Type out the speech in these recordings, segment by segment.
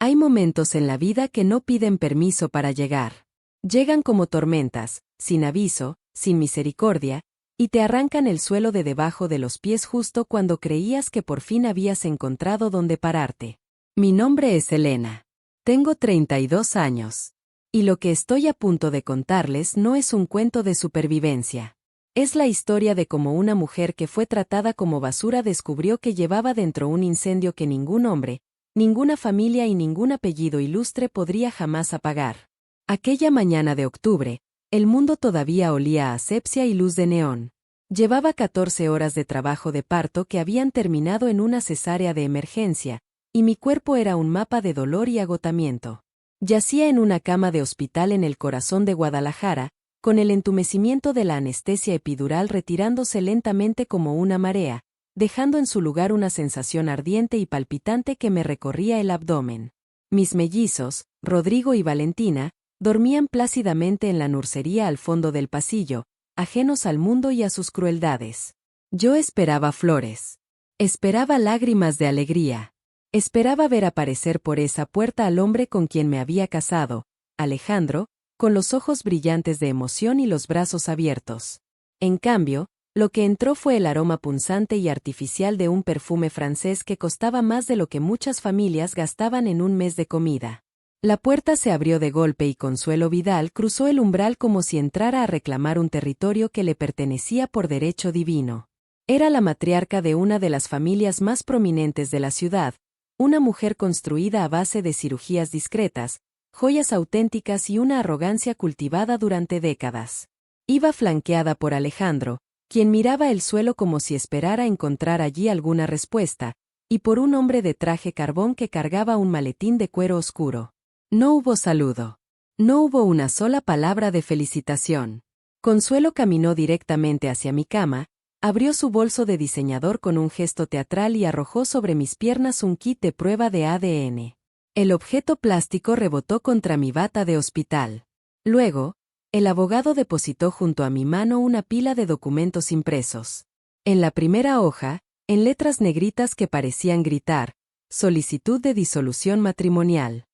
Hay momentos en la vida que no piden permiso para llegar. Llegan como tormentas, sin aviso, sin misericordia, y te arrancan el suelo de debajo de los pies justo cuando creías que por fin habías encontrado donde pararte. Mi nombre es Elena. Tengo 32 años. Y lo que estoy a punto de contarles no es un cuento de supervivencia. Es la historia de cómo una mujer que fue tratada como basura descubrió que llevaba dentro un incendio que ningún hombre, ninguna familia y ningún apellido ilustre podría jamás apagar. Aquella mañana de octubre, el mundo todavía olía a asepsia y luz de neón. Llevaba 14 horas de trabajo de parto que habían terminado en una cesárea de emergencia, y mi cuerpo era un mapa de dolor y agotamiento. Yacía en una cama de hospital en el corazón de Guadalajara, con el entumecimiento de la anestesia epidural retirándose lentamente como una marea, dejando en su lugar una sensación ardiente y palpitante que me recorría el abdomen. Mis mellizos, Rodrigo y Valentina, dormían plácidamente en la nursería al fondo del pasillo, ajenos al mundo y a sus crueldades. Yo esperaba flores. Esperaba lágrimas de alegría. Esperaba ver aparecer por esa puerta al hombre con quien me había casado, Alejandro, con los ojos brillantes de emoción y los brazos abiertos. En cambio, lo que entró fue el aroma punzante y artificial de un perfume francés que costaba más de lo que muchas familias gastaban en un mes de comida. La puerta se abrió de golpe y Consuelo Vidal cruzó el umbral como si entrara a reclamar un territorio que le pertenecía por derecho divino. Era la matriarca de una de las familias más prominentes de la ciudad, una mujer construida a base de cirugías discretas, joyas auténticas y una arrogancia cultivada durante décadas. Iba flanqueada por Alejandro, quien miraba el suelo como si esperara encontrar allí alguna respuesta, y por un hombre de traje carbón que cargaba un maletín de cuero oscuro. No hubo saludo. No hubo una sola palabra de felicitación. Consuelo caminó directamente hacia mi cama, abrió su bolso de diseñador con un gesto teatral y arrojó sobre mis piernas un kit de prueba de ADN. El objeto plástico rebotó contra mi bata de hospital. Luego, el abogado depositó junto a mi mano una pila de documentos impresos. En la primera hoja, en letras negritas que parecían gritar, solicitud de disolución matrimonial.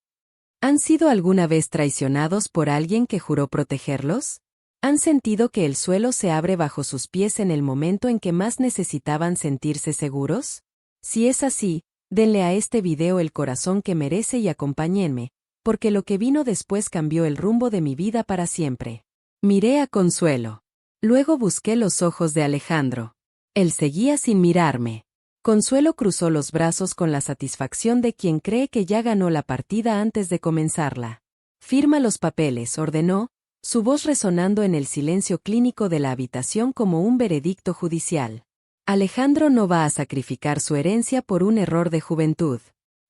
¿Han sido alguna vez traicionados por alguien que juró protegerlos? ¿Han sentido que el suelo se abre bajo sus pies en el momento en que más necesitaban sentirse seguros? Si es así, denle a este video el corazón que merece y acompáñenme, porque lo que vino después cambió el rumbo de mi vida para siempre. Miré a Consuelo. Luego busqué los ojos de Alejandro. Él seguía sin mirarme. Consuelo cruzó los brazos con la satisfacción de quien cree que ya ganó la partida antes de comenzarla. Firma los papeles, ordenó, su voz resonando en el silencio clínico de la habitación como un veredicto judicial. Alejandro no va a sacrificar su herencia por un error de juventud.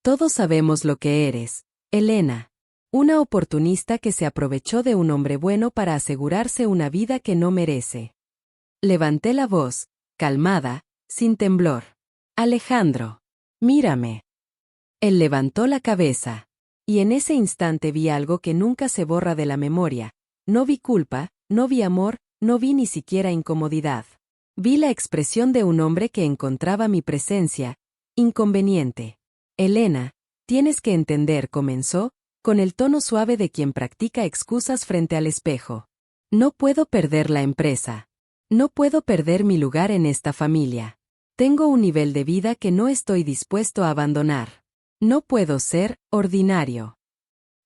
Todos sabemos lo que eres, Elena. Una oportunista que se aprovechó de un hombre bueno para asegurarse una vida que no merece. Levanté la voz, calmada, sin temblor. Alejandro, mírame. Él levantó la cabeza. Y en ese instante vi algo que nunca se borra de la memoria. No vi culpa, no vi amor, no vi ni siquiera incomodidad. Vi la expresión de un hombre que encontraba mi presencia inconveniente. Elena, tienes que entender, comenzó, con el tono suave de quien practica excusas frente al espejo. No puedo perder la empresa. No puedo perder mi lugar en esta familia. Tengo un nivel de vida que no estoy dispuesto a abandonar. No puedo ser ordinario.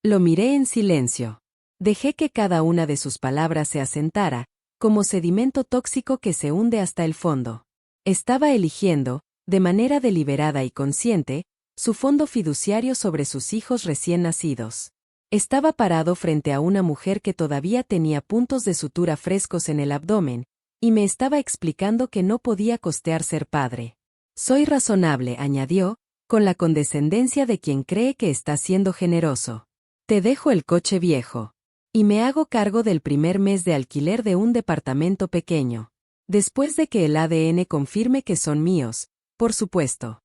Lo miré en silencio. Dejé que cada una de sus palabras se asentara, como sedimento tóxico que se hunde hasta el fondo. Estaba eligiendo, de manera deliberada y consciente, su fondo fiduciario sobre sus hijos recién nacidos. Estaba parado frente a una mujer que todavía tenía puntos de sutura frescos en el abdomen, y me estaba explicando que no podía costear ser padre. Soy razonable, añadió, con la condescendencia de quien cree que está siendo generoso. Te dejo el coche viejo. Y me hago cargo del primer mes de alquiler de un departamento pequeño. Después de que el ADN confirme que son míos, por supuesto.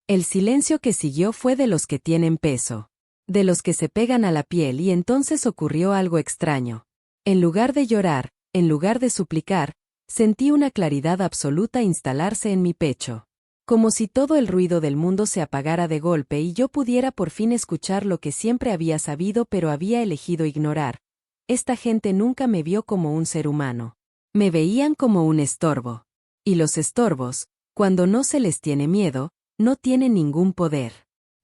El silencio que siguió fue de los que tienen peso. De los que se pegan a la piel y entonces ocurrió algo extraño. En lugar de llorar, en lugar de suplicar, sentí una claridad absoluta instalarse en mi pecho. Como si todo el ruido del mundo se apagara de golpe y yo pudiera por fin escuchar lo que siempre había sabido pero había elegido ignorar. Esta gente nunca me vio como un ser humano. Me veían como un estorbo. Y los estorbos, cuando no se les tiene miedo, no tienen ningún poder.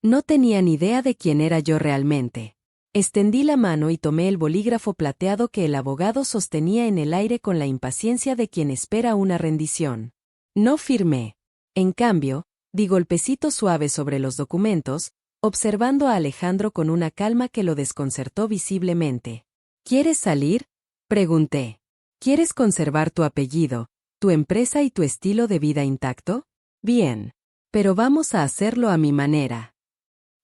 No tenían idea de quién era yo realmente. Extendí la mano y tomé el bolígrafo plateado que el abogado sostenía en el aire con la impaciencia de quien espera una rendición. No firmé. En cambio, di golpecitos suaves sobre los documentos, observando a Alejandro con una calma que lo desconcertó visiblemente. ¿Quieres salir?, pregunté. ¿Quieres conservar tu apellido, tu empresa y tu estilo de vida intacto? Bien. Pero vamos a hacerlo a mi manera.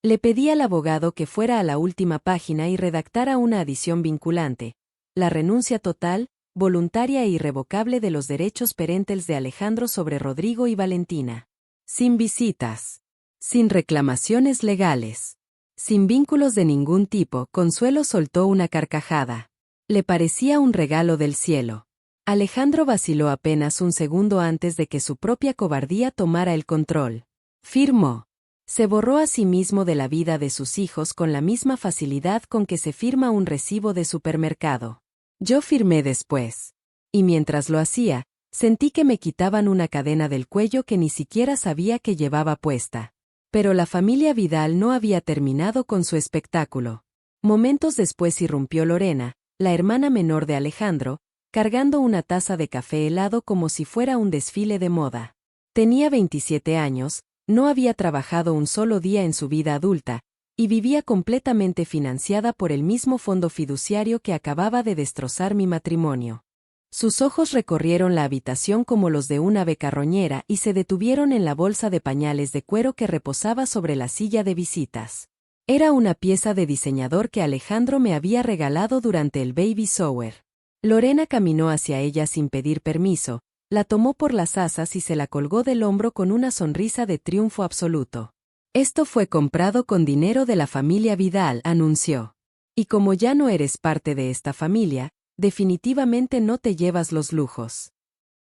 Le pedí al abogado que fuera a la última página y redactara una adición vinculante, la renuncia total, voluntaria e irrevocable de los derechos perentes de Alejandro sobre Rodrigo y Valentina. Sin visitas. Sin reclamaciones legales. Sin vínculos de ningún tipo, Consuelo soltó una carcajada. Le parecía un regalo del cielo. Alejandro vaciló apenas un segundo antes de que su propia cobardía tomara el control. Firmó. Se borró a sí mismo de la vida de sus hijos con la misma facilidad con que se firma un recibo de supermercado. Yo firmé después. Y mientras lo hacía, sentí que me quitaban una cadena del cuello que ni siquiera sabía que llevaba puesta. Pero la familia Vidal no había terminado con su espectáculo. Momentos después irrumpió Lorena, la hermana menor de Alejandro, cargando una taza de café helado como si fuera un desfile de moda. Tenía 27 años, no había trabajado un solo día en su vida adulta, y vivía completamente financiada por el mismo fondo fiduciario que acababa de destrozar mi matrimonio. Sus ojos recorrieron la habitación como los de una ave carroñera y se detuvieron en la bolsa de pañales de cuero que reposaba sobre la silla de visitas. Era una pieza de diseñador que Alejandro me había regalado durante el baby shower. Lorena caminó hacia ella sin pedir permiso, la tomó por las asas y se la colgó del hombro con una sonrisa de triunfo absoluto. Esto fue comprado con dinero de la familia Vidal, anunció. Y como ya no eres parte de esta familia, definitivamente no te llevas los lujos.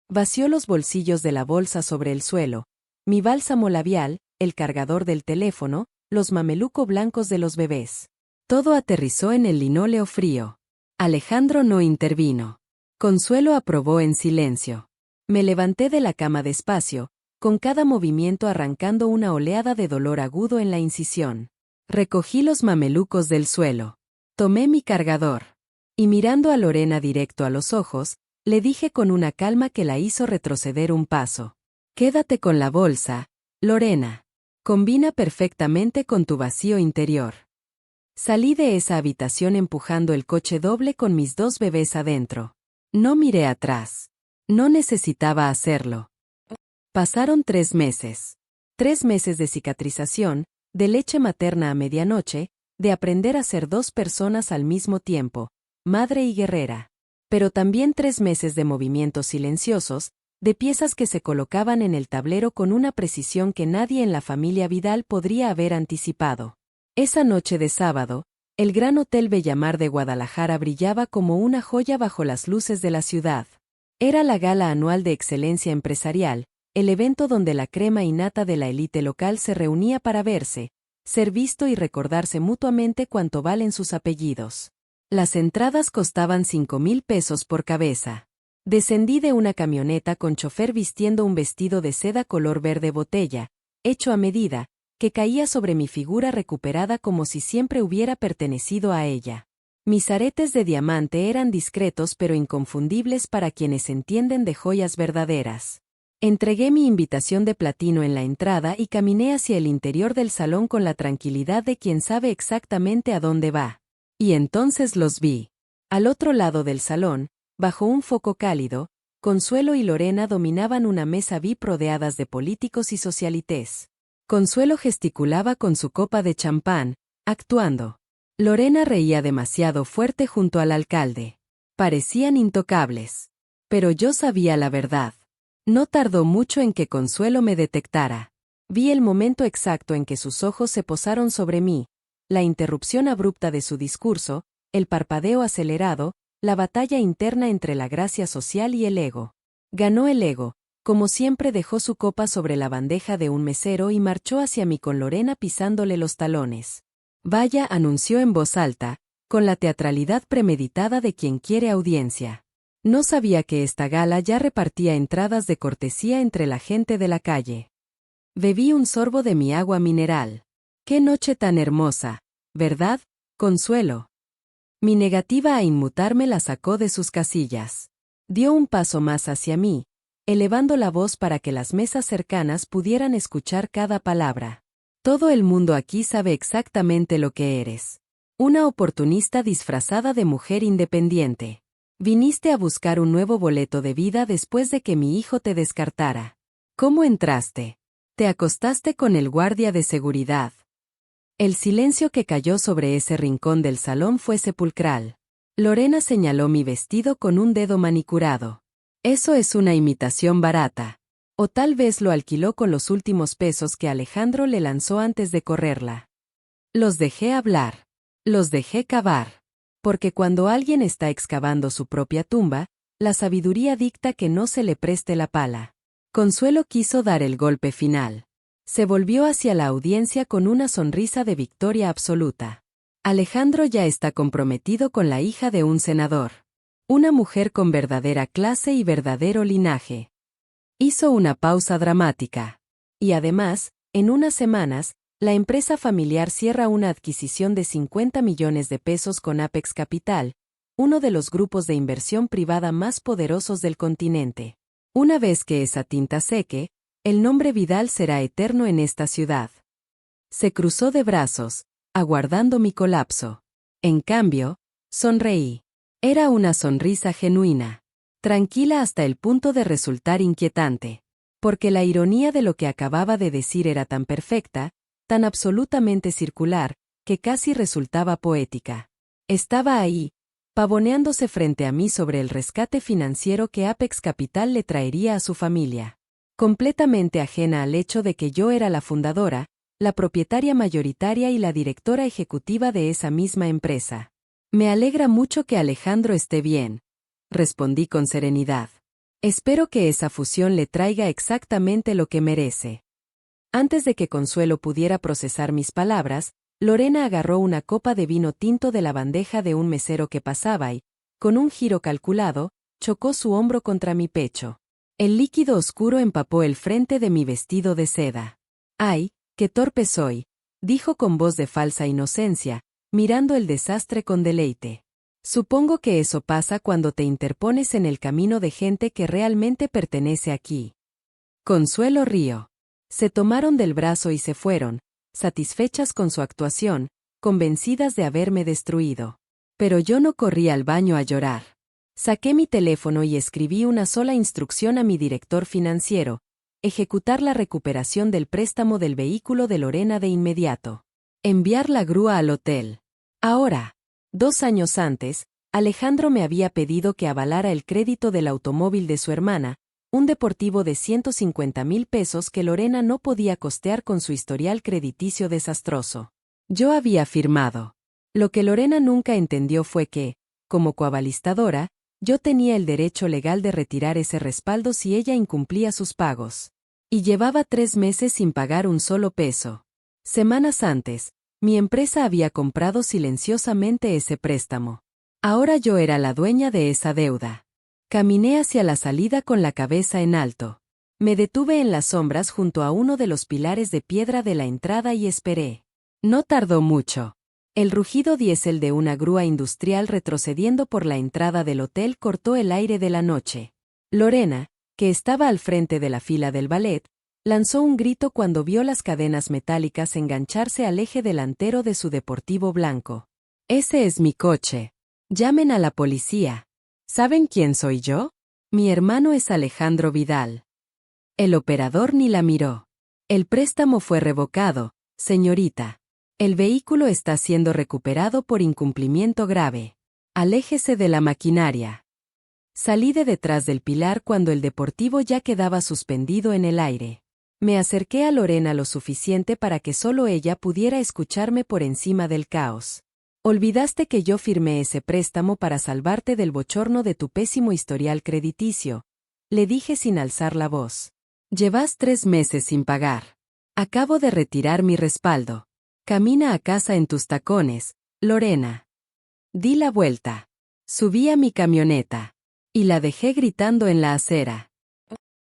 Vació los bolsillos de la bolsa sobre el suelo, mi bálsamo labial, el cargador del teléfono, los mameluco blancos de los bebés. Todo aterrizó en el linóleo frío. Alejandro no intervino. Consuelo aprobó en silencio. Me levanté de la cama despacio, con cada movimiento arrancando una oleada de dolor agudo en la incisión. Recogí los mamelucos del suelo. Tomé mi cargador. Y mirando a Lorena directo a los ojos, le dije con una calma que la hizo retroceder un paso. Quédate con la bolsa, Lorena. Combina perfectamente con tu vacío interior. Salí de esa habitación empujando el coche doble con mis 2 bebés adentro. No miré atrás. No necesitaba hacerlo. Pasaron 3 meses. 3 meses de cicatrización, de leche materna a medianoche, de aprender a ser 2 personas al mismo tiempo, madre y guerrera. Pero también 3 meses de movimientos silenciosos, de piezas que se colocaban en el tablero con una precisión que nadie en la familia Vidal podría haber anticipado. Esa noche de sábado, el Gran Hotel Bellamar de Guadalajara brillaba como una joya bajo las luces de la ciudad. Era la gala anual de excelencia empresarial, el evento donde la crema innata de la élite local se reunía para verse, ser visto y recordarse mutuamente cuánto valen sus apellidos. Las entradas costaban 5,000 pesos por cabeza. Descendí de una camioneta con chofer vistiendo un vestido de seda color verde botella, hecho a medida, que caía sobre mi figura recuperada como si siempre hubiera pertenecido a ella. Mis aretes de diamante eran discretos pero inconfundibles para quienes entienden de joyas verdaderas. Entregué mi invitación de platino en la entrada y caminé hacia el interior del salón con la tranquilidad de quien sabe exactamente a dónde va. Y entonces los vi. Al otro lado del salón, bajo un foco cálido, Consuelo y Lorena dominaban una mesa VIP rodeadas de políticos y socialites. Consuelo gesticulaba con su copa de champán, actuando. Lorena reía demasiado fuerte junto al alcalde. Parecían intocables. Pero yo sabía la verdad. No tardó mucho en que Consuelo me detectara. Vi el momento exacto en que sus ojos se posaron sobre mí, la interrupción abrupta de su discurso, el parpadeo acelerado, la batalla interna entre la gracia social y el ego. Ganó el ego, Como siempre dejó su copa sobre la bandeja de un mesero y marchó hacia mí con Lorena pisándole los talones. Vaya, anunció en voz alta, con la teatralidad premeditada de quien quiere audiencia. No sabía que esta gala ya repartía entradas de cortesía entre la gente de la calle. Bebí un sorbo de mi agua mineral. ¡Qué noche tan hermosa! ¿Verdad, Consuelo? Mi negativa a inmutarme la sacó de sus casillas. Dio un paso más hacia mí, elevando la voz para que las mesas cercanas pudieran escuchar cada palabra. Todo el mundo aquí sabe exactamente lo que eres. Una oportunista disfrazada de mujer independiente. Viniste a buscar un nuevo boleto de vida después de que mi hijo te descartara. ¿Cómo entraste? Te acostaste con el guardia de seguridad. El silencio que cayó sobre ese rincón del salón fue sepulcral. Lorena señaló mi vestido con un dedo manicurado. Eso es una imitación barata. O tal vez lo alquiló con los últimos pesos que Alejandro le lanzó antes de correrla. Los dejé hablar. Los dejé cavar. Porque cuando alguien está excavando su propia tumba, la sabiduría dicta que no se le preste la pala. Consuelo quiso dar el golpe final. Se volvió hacia la audiencia con una sonrisa de victoria absoluta. Alejandro ya está comprometido con la hija de un senador. Una mujer con verdadera clase y verdadero linaje. Hizo una pausa dramática. Y además, en unas semanas, la empresa familiar cierra una adquisición de 50 millones de pesos con Apex Capital, uno de los grupos de inversión privada más poderosos del continente. Una vez que esa tinta seque, el nombre Vidal será eterno en esta ciudad. Se cruzó de brazos, aguardando mi colapso. En cambio, sonreí. Era una sonrisa genuina. Tranquila hasta el punto de resultar inquietante. Porque la ironía de lo que acababa de decir era tan perfecta, tan absolutamente circular, que casi resultaba poética. Estaba ahí, pavoneándose frente a mí sobre el rescate financiero que Apex Capital le traería a su familia. Completamente ajena al hecho de que yo era la fundadora, la propietaria mayoritaria y la directora ejecutiva de esa misma empresa. Me alegra mucho que Alejandro esté bien, respondí con serenidad. Espero que esa fusión le traiga exactamente lo que merece. Antes de que Consuelo pudiera procesar mis palabras, Lorena agarró una copa de vino tinto de la bandeja de un mesero que pasaba y, con un giro calculado, chocó su hombro contra mi pecho. El líquido oscuro empapó el frente de mi vestido de seda. ¡Ay, qué torpe soy!, dijo con voz de falsa inocencia, mirando el desastre con deleite. Supongo que eso pasa cuando te interpones en el camino de gente que realmente pertenece aquí. Consuelo rió. Se tomaron del brazo y se fueron, satisfechas con su actuación, convencidas de haberme destruido. Pero yo no corrí al baño a llorar. Saqué mi teléfono y escribí una sola instrucción a mi director financiero: ejecutar la recuperación del préstamo del vehículo de Lorena de inmediato. Enviar la grúa al hotel. Ahora, 2 años antes, Alejandro me había pedido que avalara el crédito del automóvil de su hermana, un deportivo de 150,000 pesos que Lorena no podía costear con su historial crediticio desastroso. Yo había firmado. Lo que Lorena nunca entendió fue que, como coavalistadora, yo tenía el derecho legal de retirar ese respaldo si ella incumplía sus pagos. Y llevaba 3 meses sin pagar un solo peso. Semanas antes, mi empresa había comprado silenciosamente ese préstamo. Ahora yo era la dueña de esa deuda. Caminé hacia la salida con la cabeza en alto. Me detuve en las sombras junto a uno de los pilares de piedra de la entrada y esperé. No tardó mucho. El rugido diésel de una grúa industrial retrocediendo por la entrada del hotel cortó el aire de la noche. Lorena, que estaba al frente de la fila del ballet, lanzó un grito cuando vio las cadenas metálicas engancharse al eje delantero de su deportivo blanco. «Ese es mi coche. Llamen a la policía». ¿Saben quién soy yo? Mi hermano es Alejandro Vidal. El operador ni la miró. El préstamo fue revocado, señorita. El vehículo está siendo recuperado por incumplimiento grave. Aléjese de la maquinaria. Salí de detrás del pilar cuando el deportivo ya quedaba suspendido en el aire. Me acerqué a Lorena lo suficiente para que solo ella pudiera escucharme por encima del caos. Olvidaste que yo firmé ese préstamo para salvarte del bochorno de tu pésimo historial crediticio, le dije sin alzar la voz. Llevas 3 meses sin pagar. Acabo de retirar mi respaldo. Camina a casa en tus tacones, Lorena. Di la vuelta. Subí a mi camioneta. Y la dejé gritando en la acera.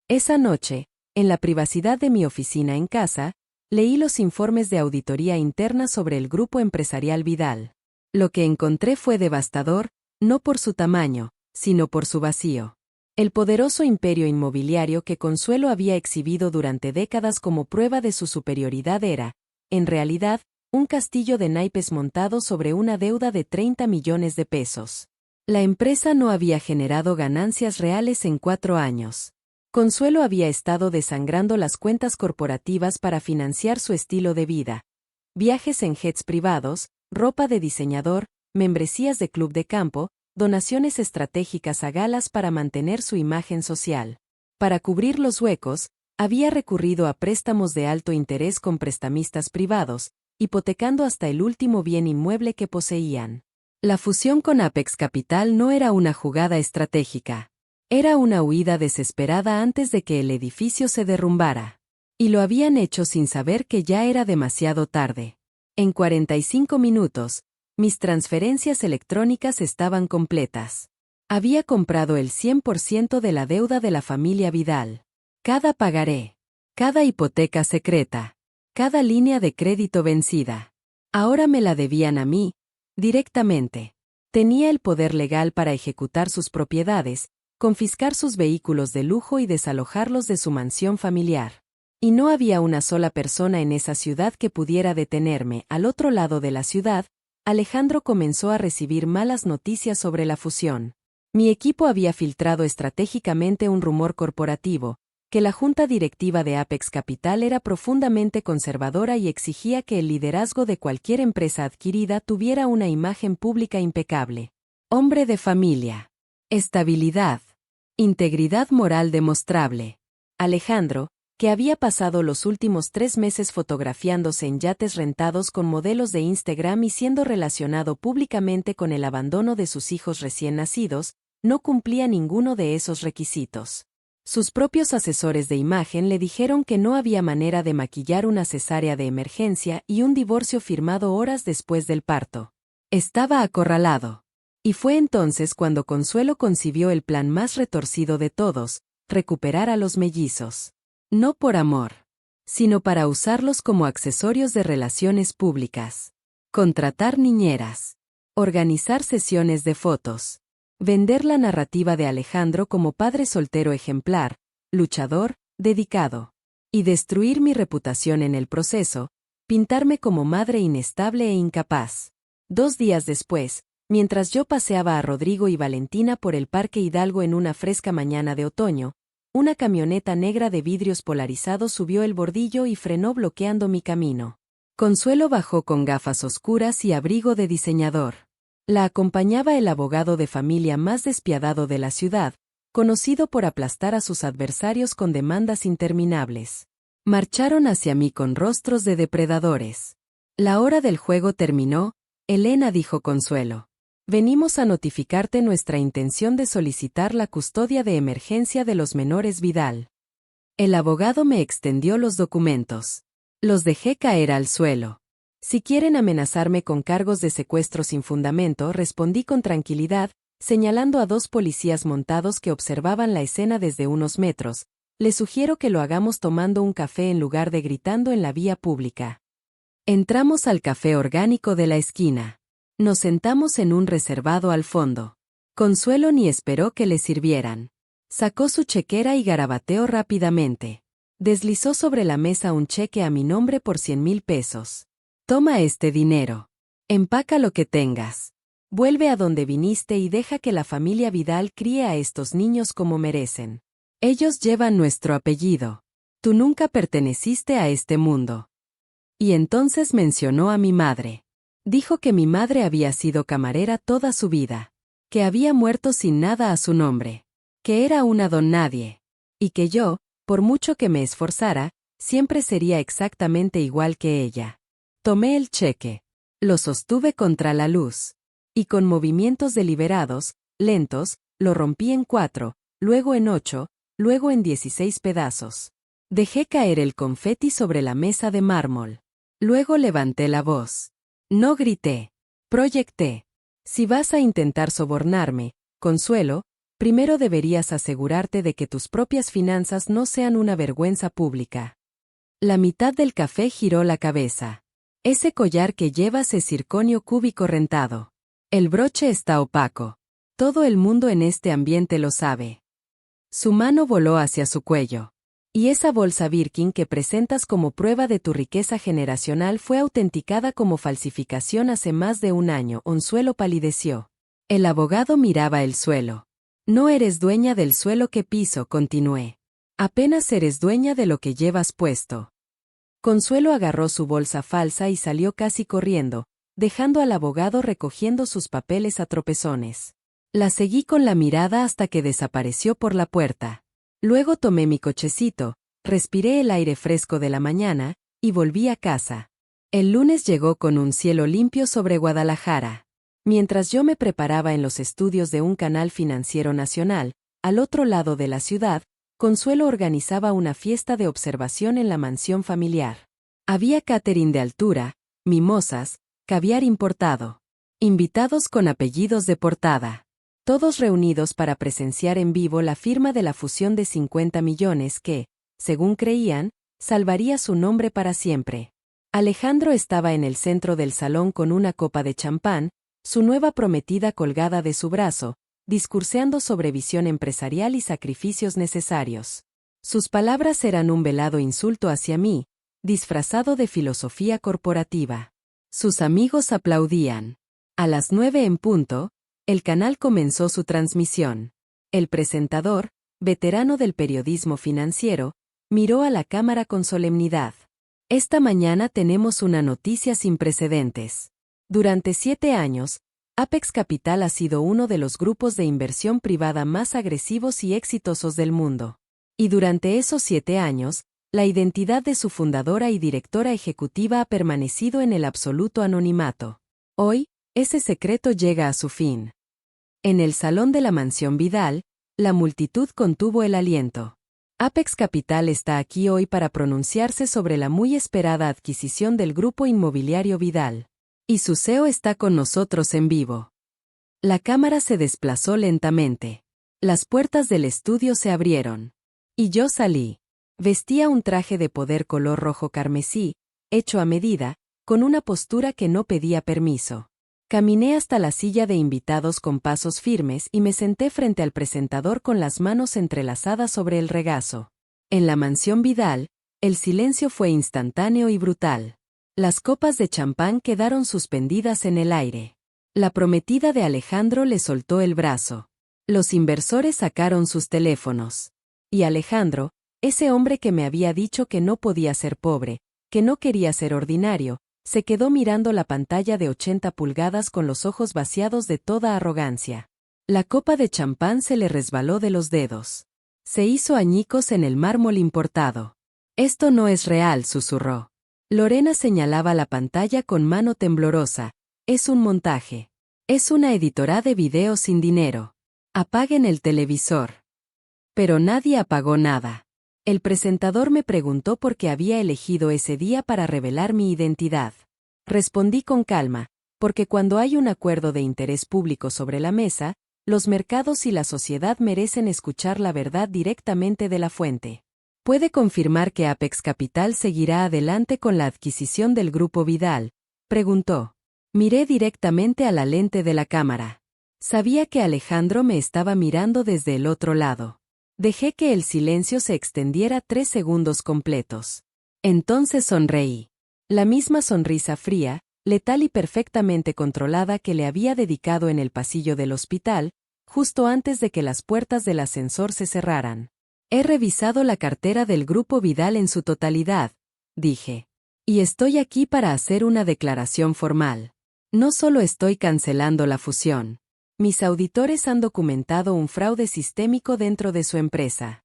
Esa noche, en la privacidad de mi oficina en casa, leí los informes de auditoría interna sobre el grupo empresarial Vidal. Lo que encontré fue devastador, no por su tamaño, sino por su vacío. El poderoso imperio inmobiliario que Consuelo había exhibido durante décadas como prueba de su superioridad era, en realidad, un castillo de naipes montado sobre una deuda de 30 millones de pesos. La empresa no había generado ganancias reales en 4 años. Consuelo había estado desangrando las cuentas corporativas para financiar su estilo de vida. Viajes en jets privados, ropa de diseñador, membresías de club de campo, donaciones estratégicas a galas para mantener su imagen social. Para cubrir los huecos, había recurrido a préstamos de alto interés con prestamistas privados, hipotecando hasta el último bien inmueble que poseían. La fusión con Apex Capital no era una jugada estratégica. Era una huida desesperada antes de que el edificio se derrumbara. Y lo habían hecho sin saber que ya era demasiado tarde. En 45 minutos, mis transferencias electrónicas estaban completas. Había comprado el 100% de la deuda de la familia Vidal. Cada pagaré. Cada hipoteca secreta. Cada línea de crédito vencida. Ahora me la debían a mí, directamente. Tenía el poder legal para ejecutar sus propiedades, confiscar sus vehículos de lujo y desalojarlos de su mansión familiar. Y no había una sola persona en esa ciudad que pudiera detenerme. Al otro lado de la ciudad, Alejandro comenzó a recibir malas noticias sobre la fusión. Mi equipo había filtrado estratégicamente un rumor corporativo, que la junta directiva de Apex Capital era profundamente conservadora y exigía que el liderazgo de cualquier empresa adquirida tuviera una imagen pública impecable. Hombre de familia. Estabilidad. Integridad moral demostrable. Alejandro, que había pasado los últimos 3 meses fotografiándose en yates rentados con modelos de Instagram y siendo relacionado públicamente con el abandono de sus hijos recién nacidos, no cumplía ninguno de esos requisitos. Sus propios asesores de imagen le dijeron que no había manera de maquillar una cesárea de emergencia y un divorcio firmado horas después del parto. Estaba acorralado. Y fue entonces cuando Consuelo concibió el plan más retorcido de todos, recuperar a los mellizos. No por amor, sino para usarlos como accesorios de relaciones públicas. Contratar niñeras. Organizar sesiones de fotos. Vender la narrativa de Alejandro como padre soltero ejemplar, luchador, dedicado. Y destruir mi reputación en el proceso, pintarme como madre inestable e incapaz. 2 días después, mientras yo paseaba a Rodrigo y Valentina por el Parque Hidalgo en una fresca mañana de otoño, una camioneta negra de vidrios polarizados subió el bordillo y frenó bloqueando mi camino. Consuelo bajó con gafas oscuras y abrigo de diseñador. La acompañaba el abogado de familia más despiadado de la ciudad, conocido por aplastar a sus adversarios con demandas interminables. Marcharon hacia mí con rostros de depredadores. La hora del juego terminó, Elena, dijo Consuelo. Venimos a notificarte nuestra intención de solicitar la custodia de emergencia de los menores Vidal. El abogado me extendió los documentos. Los dejé caer al suelo. Si quieren amenazarme con cargos de secuestro sin fundamento, respondí con tranquilidad, señalando a 2 policías montados que observaban la escena desde unos metros. Les sugiero que lo hagamos tomando un café en lugar de gritando en la vía pública. Entramos al café orgánico de la esquina. Nos sentamos en un reservado al fondo. Consuelo ni esperó que le sirvieran. Sacó su chequera y garabateó rápidamente. Deslizó sobre la mesa un cheque a mi nombre por 100,000 pesos. Toma este dinero. Empaca lo que tengas. Vuelve a donde viniste y deja que la familia Vidal críe a estos niños como merecen. Ellos llevan nuestro apellido. Tú nunca perteneciste a este mundo. Y entonces mencionó a mi madre. Dijo que mi madre había sido camarera toda su vida, que había muerto sin nada a su nombre, que era una don nadie, y que yo, por mucho que me esforzara, siempre sería exactamente igual que ella. Tomé el cheque, lo sostuve contra la luz, y con movimientos deliberados, lentos, lo rompí en 4, luego en 8, luego en 16 pedazos. Dejé caer el confeti sobre la mesa de mármol. Luego levanté la voz. No grité. Proyecté. Si vas a intentar sobornarme, Consuelo, primero deberías asegurarte de que tus propias finanzas no sean una vergüenza pública. La mitad del café giró la cabeza. Ese collar que llevas es circonio cúbico rentado. El broche está opaco. Todo el mundo en este ambiente lo sabe. Su mano voló hacia su cuello. Y esa bolsa Birkin que presentas como prueba de tu riqueza generacional fue autenticada como falsificación hace más de un año. Consuelo palideció. El abogado miraba el suelo. No eres dueña del suelo que piso, continué. Apenas eres dueña de lo que llevas puesto. Consuelo agarró su bolsa falsa y salió casi corriendo, dejando al abogado recogiendo sus papeles a tropezones. La seguí con la mirada hasta que desapareció por la puerta. Luego tomé mi cochecito, respiré el aire fresco de la mañana, y volví a casa. El lunes llegó con un cielo limpio sobre Guadalajara. Mientras yo me preparaba en los estudios de un canal financiero nacional, al otro lado de la ciudad, Consuelo organizaba una fiesta de observación en la mansión familiar. Había catering de altura, mimosas, caviar importado. Invitados con apellidos de portada. Todos reunidos para presenciar en vivo la firma de la fusión de 50 millones que, según creían, salvaría su nombre para siempre. Alejandro estaba en el centro del salón con una copa de champán, su nueva prometida colgada de su brazo, discurseando sobre visión empresarial y sacrificios necesarios. Sus palabras eran un velado insulto hacia mí, disfrazado de filosofía corporativa. Sus amigos aplaudían. A las 9 en punto, el canal comenzó su transmisión. El presentador, veterano del periodismo financiero, miró a la cámara con solemnidad. Esta mañana tenemos una noticia sin precedentes. Durante 7 años, Apex Capital ha sido uno de los grupos de inversión privada más agresivos y exitosos del mundo. Y durante esos 7 años, la identidad de su fundadora y directora ejecutiva ha permanecido en el absoluto anonimato. Hoy, ese secreto llega a su fin. En el salón de la mansión Vidal, la multitud contuvo el aliento. Apex Capital está aquí hoy para pronunciarse sobre la muy esperada adquisición del grupo inmobiliario Vidal. Y su CEO está con nosotros en vivo. La cámara se desplazó lentamente. Las puertas del estudio se abrieron. Y yo salí. Vestía un traje de poder color rojo carmesí, hecho a medida, con una postura que no pedía permiso. Caminé hasta la silla de invitados con pasos firmes y me senté frente al presentador con las manos entrelazadas sobre el regazo. En la mansión Vidal, el silencio fue instantáneo y brutal. Las copas de champán quedaron suspendidas en el aire. La prometida de Alejandro le soltó el brazo. Los inversores sacaron sus teléfonos. Y Alejandro, ese hombre que me había dicho que no podía ser pobre, que no quería ser ordinario, se quedó mirando la pantalla de 80 pulgadas con los ojos vaciados de toda arrogancia. La copa de champán se le resbaló de los dedos. Se hizo añicos en el mármol importado. Esto no es real, susurró. Lorena señalaba la pantalla con mano temblorosa. Es un montaje. Es una editora de video sin dinero. Apaguen el televisor. Pero nadie apagó nada. El presentador me preguntó por qué había elegido ese día para revelar mi identidad. Respondí con calma, porque cuando hay un acuerdo de interés público sobre la mesa, los mercados y la sociedad merecen escuchar la verdad directamente de la fuente. ¿Puede confirmar que Apex Capital seguirá adelante con la adquisición del Grupo Vidal?, preguntó. Miré directamente a la lente de la cámara. Sabía que Alejandro me estaba mirando desde el otro lado. Dejé que el silencio se extendiera 3 segundos completos. Entonces sonreí. La misma sonrisa fría, letal y perfectamente controlada que le había dedicado en el pasillo del hospital, justo antes de que las puertas del ascensor se cerraran. He revisado la cartera del Grupo Vidal en su totalidad, dije. Y estoy aquí para hacer una declaración formal. No solo estoy cancelando la fusión. Mis auditores han documentado un fraude sistémico dentro de su empresa.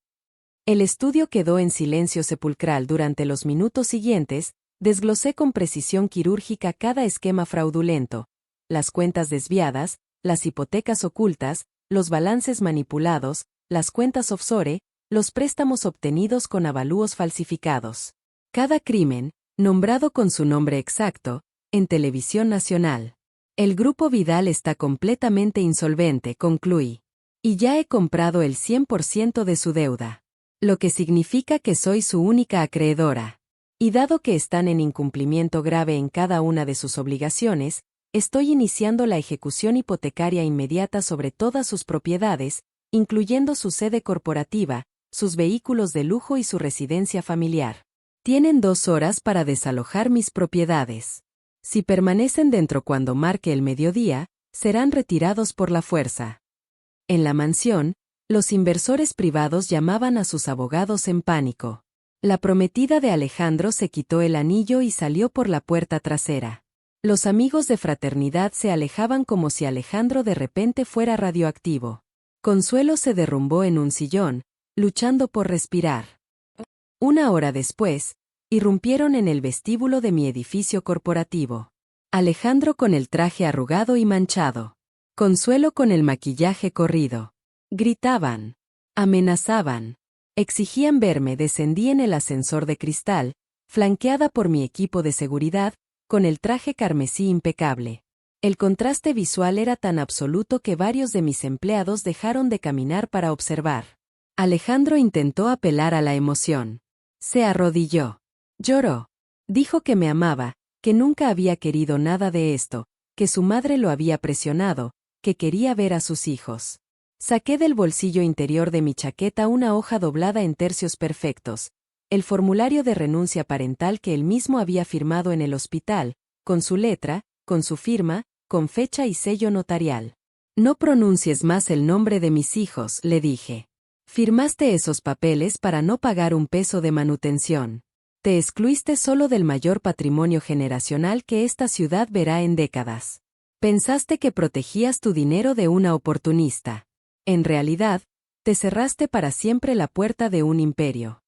El estudio quedó en silencio sepulcral durante los minutos siguientes, desglosé con precisión quirúrgica cada esquema fraudulento, las cuentas desviadas, las hipotecas ocultas, los balances manipulados, las cuentas offshore, los préstamos obtenidos con avalúos falsificados. Cada crimen, nombrado con su nombre exacto, en televisión nacional. El Grupo Vidal está completamente insolvente, concluí. Y ya he comprado el 100% de su deuda. Lo que significa que soy su única acreedora. Y dado que están en incumplimiento grave en cada una de sus obligaciones, estoy iniciando la ejecución hipotecaria inmediata sobre todas sus propiedades, incluyendo su sede corporativa, sus vehículos de lujo y su residencia familiar. Tienen 2 horas para desalojar mis propiedades. Si permanecen dentro cuando marque el mediodía, serán retirados por la fuerza. En la mansión, los inversores privados llamaban a sus abogados en pánico. La prometida de Alejandro se quitó el anillo y salió por la puerta trasera. Los amigos de fraternidad se alejaban como si Alejandro de repente fuera radioactivo. Consuelo se derrumbó en un sillón, luchando por respirar. 1 hora después, irrumpieron en el vestíbulo de mi edificio corporativo. Alejandro con el traje arrugado y manchado. Consuelo con el maquillaje corrido. Gritaban. Amenazaban. Exigían verme. Descendí en el ascensor de cristal, flanqueada por mi equipo de seguridad, con el traje carmesí impecable. El contraste visual era tan absoluto que varios de mis empleados dejaron de caminar para observar. Alejandro intentó apelar a la emoción. Se arrodilló. Lloró. Dijo que me amaba, que nunca había querido nada de esto, que su madre lo había presionado, que quería ver a sus hijos. Saqué del bolsillo interior de mi chaqueta una hoja doblada en tercios perfectos, el formulario de renuncia parental que él mismo había firmado en el hospital, con su letra, con su firma, con fecha y sello notarial. No pronuncies más el nombre de mis hijos, le dije. Firmaste esos papeles para no pagar un peso de manutención. Te excluiste solo del mayor patrimonio generacional que esta ciudad verá en décadas. Pensaste que protegías tu dinero de una oportunista. En realidad, te cerraste para siempre la puerta de un imperio.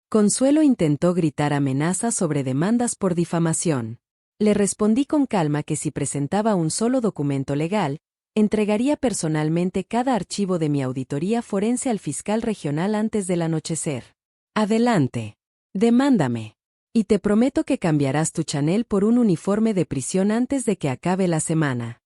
Consuelo intentó gritar amenazas sobre demandas por difamación. Le respondí con calma que si presentaba un solo documento legal, entregaría personalmente cada archivo de mi auditoría forense al fiscal regional antes del anochecer. Adelante. Demándame. Y te prometo que cambiarás tu Chanel por un uniforme de prisión antes de que acabe la semana.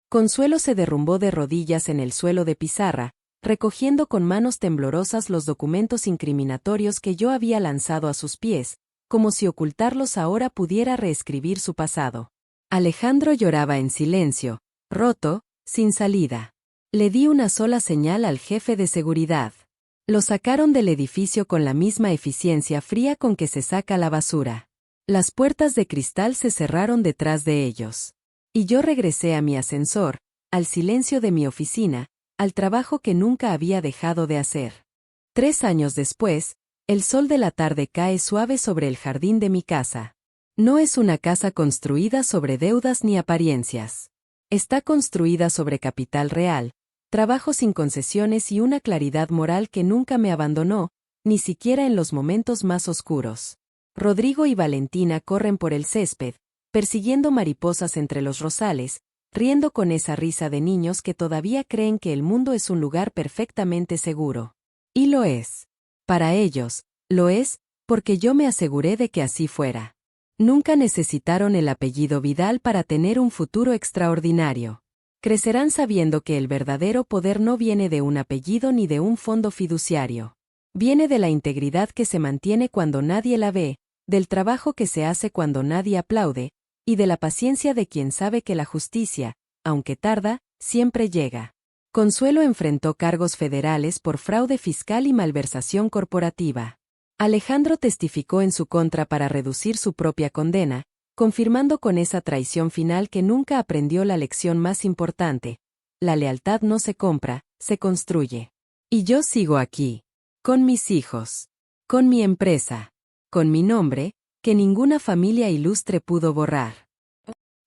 Consuelo se derrumbó de rodillas en el suelo de pizarra, recogiendo con manos temblorosas los documentos incriminatorios que yo había lanzado a sus pies, como si ocultarlos ahora pudiera reescribir su pasado. Alejandro lloraba en silencio, roto, sin salida. Le di una sola señal al jefe de seguridad. Lo sacaron del edificio con la misma eficiencia fría con que se saca la basura. Las puertas de cristal se cerraron detrás de ellos. Y yo regresé a mi ascensor, al silencio de mi oficina, al trabajo que nunca había dejado de hacer. 3 años después, el sol de la tarde cae suave sobre el jardín de mi casa. No es una casa construida sobre deudas ni apariencias. Está construida sobre capital real, trabajo sin concesiones y una claridad moral que nunca me abandonó, ni siquiera en los momentos más oscuros. Rodrigo y Valentina corren por el césped, persiguiendo mariposas entre los rosales, riendo con esa risa de niños que todavía creen que el mundo es un lugar perfectamente seguro. Y lo es. Para ellos, lo es, porque yo me aseguré de que así fuera. Nunca necesitaron el apellido Vidal para tener un futuro extraordinario. Crecerán sabiendo que el verdadero poder no viene de un apellido ni de un fondo fiduciario. Viene de la integridad que se mantiene cuando nadie la ve, del trabajo que se hace cuando nadie aplaude, y de la paciencia de quien sabe que la justicia, aunque tarda, siempre llega. Consuelo enfrentó cargos federales por fraude fiscal y malversación corporativa. Alejandro testificó en su contra para reducir su propia condena, confirmando con esa traición final que nunca aprendió la lección más importante: la lealtad no se compra, se construye. Y yo sigo aquí, con mis hijos, con mi empresa, con mi nombre, que ninguna familia ilustre pudo borrar.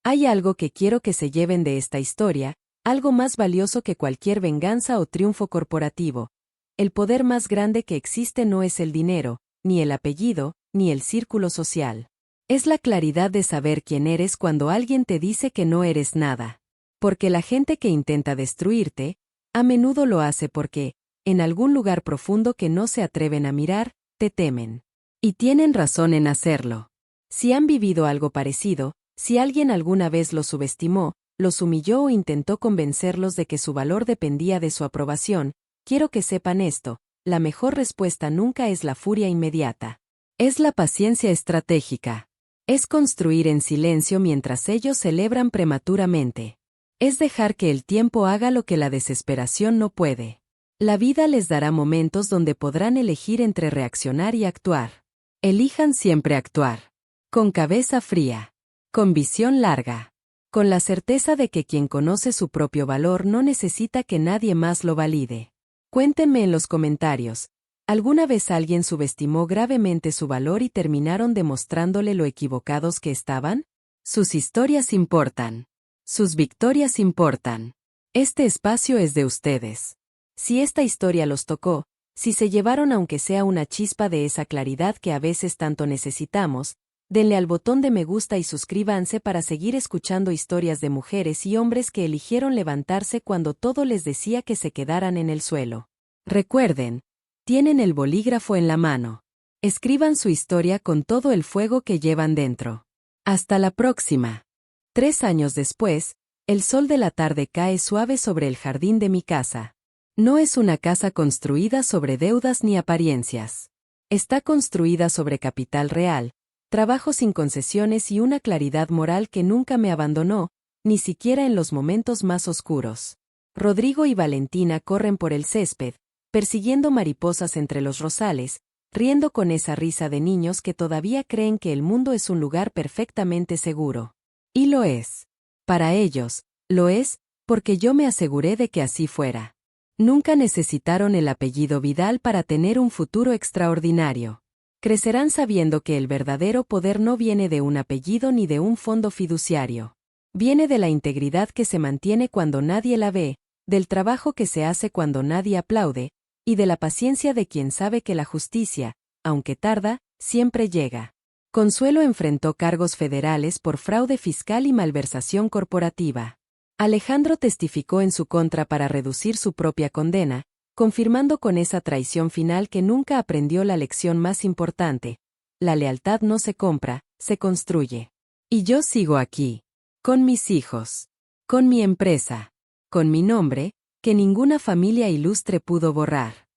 Hay algo que quiero que se lleven de esta historia, algo más valioso que cualquier venganza o triunfo corporativo. El poder más grande que existe no es el dinero, ni el apellido, ni el círculo social. Es la claridad de saber quién eres cuando alguien te dice que no eres nada. Porque la gente que intenta destruirte, a menudo lo hace porque, en algún lugar profundo que no se atreven a mirar, te temen. Y tienen razón en hacerlo. Si han vivido algo parecido, si alguien alguna vez los subestimó, los humilló o intentó convencerlos de que su valor dependía de su aprobación, quiero que sepan esto, la mejor respuesta nunca es la furia inmediata. Es la paciencia estratégica. Es construir en silencio mientras ellos celebran prematuramente. Es dejar que el tiempo haga lo que la desesperación no puede. La vida les dará momentos donde podrán elegir entre reaccionar y actuar. Elijan siempre actuar. Con cabeza fría. Con visión larga. Con la certeza de que quien conoce su propio valor no necesita que nadie más lo valide. Cuéntenme en los comentarios. ¿Alguna vez alguien subestimó gravemente su valor y terminaron demostrándole lo equivocados que estaban? Sus historias importan. Sus victorias importan. Este espacio es de ustedes. Si esta historia los tocó, si se llevaron aunque sea una chispa de esa claridad que a veces tanto necesitamos, denle al botón de me gusta y suscríbanse para seguir escuchando historias de mujeres y hombres que eligieron levantarse cuando todo les decía que se quedaran en el suelo. Recuerden, tienen el bolígrafo en la mano. Escriban su historia con todo el fuego que llevan dentro. Hasta la próxima. 3 años después, el sol de la tarde cae suave sobre el jardín de mi casa. No es una casa construida sobre deudas ni apariencias. Está construida sobre capital real, trabajo sin concesiones y una claridad moral que nunca me abandonó, ni siquiera en los momentos más oscuros. Rodrigo y Valentina corren por el césped, persiguiendo mariposas entre los rosales, riendo con esa risa de niños que todavía creen que el mundo es un lugar perfectamente seguro. Y lo es. Para ellos, lo es, porque yo me aseguré de que así fuera. Nunca necesitaron el apellido Vidal para tener un futuro extraordinario. Crecerán sabiendo que el verdadero poder no viene de un apellido ni de un fondo fiduciario. Viene de la integridad que se mantiene cuando nadie la ve, del trabajo que se hace cuando nadie aplaude, y de la paciencia de quien sabe que la justicia, aunque tarda, siempre llega. Consuelo enfrentó cargos federales por fraude fiscal y malversación corporativa. Alejandro testificó en su contra para reducir su propia condena, confirmando con esa traición final que nunca aprendió la lección más importante: la lealtad no se compra, se construye. Y yo sigo aquí. Con mis hijos. Con mi empresa. Con mi nombre, que ninguna familia ilustre pudo borrar.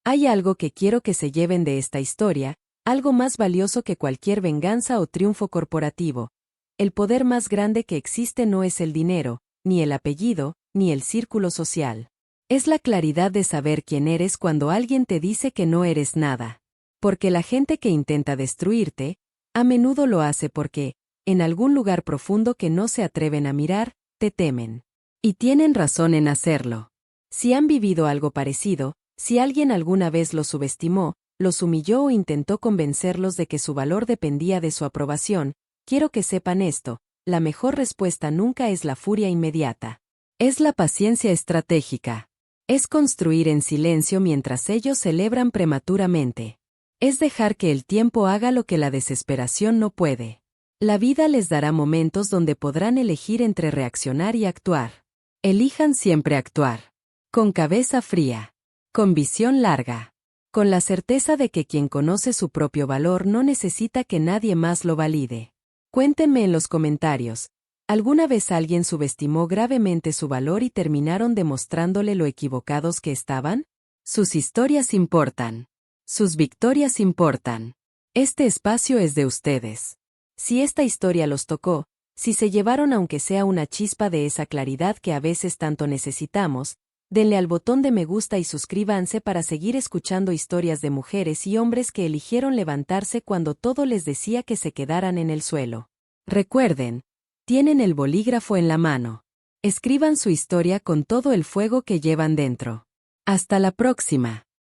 Hay algo que quiero que se lleven de esta historia, algo más valioso que cualquier venganza o triunfo corporativo. El poder más grande que existe no es el dinero, ni el apellido, ni el círculo social. Es la claridad de saber quién eres cuando alguien te dice que no eres nada. Porque la gente que intenta destruirte, a menudo lo hace porque, en algún lugar profundo que no se atreven a mirar, te temen. Y tienen razón en hacerlo. Si han vivido algo parecido, si alguien alguna vez los subestimó, los humilló o intentó convencerlos de que su valor dependía de su aprobación, quiero que sepan esto, la mejor respuesta nunca es la furia inmediata. Es la paciencia estratégica. Es construir en silencio mientras ellos celebran prematuramente. Es dejar que el tiempo haga lo que la desesperación no puede. La vida les dará momentos donde podrán elegir entre reaccionar y actuar. Elijan siempre actuar. Con cabeza fría. Con visión larga. Con la certeza de que quien conoce su propio valor no necesita que nadie más lo valide. Cuéntenme en los comentarios. ¿Alguna vez alguien subestimó gravemente su valor y terminaron demostrándole lo equivocados que estaban? Sus historias importan. Sus victorias importan. Este espacio es de ustedes. Si esta historia los tocó, si se llevaron aunque sea una chispa de esa claridad que a veces tanto necesitamos, denle al botón de me gusta y suscríbanse para seguir escuchando historias de mujeres y hombres que eligieron levantarse cuando todo les decía que se quedaran en el suelo. Recuerden, tienen el bolígrafo en la mano. Escriban su historia con todo el fuego que llevan dentro. Hasta la próxima.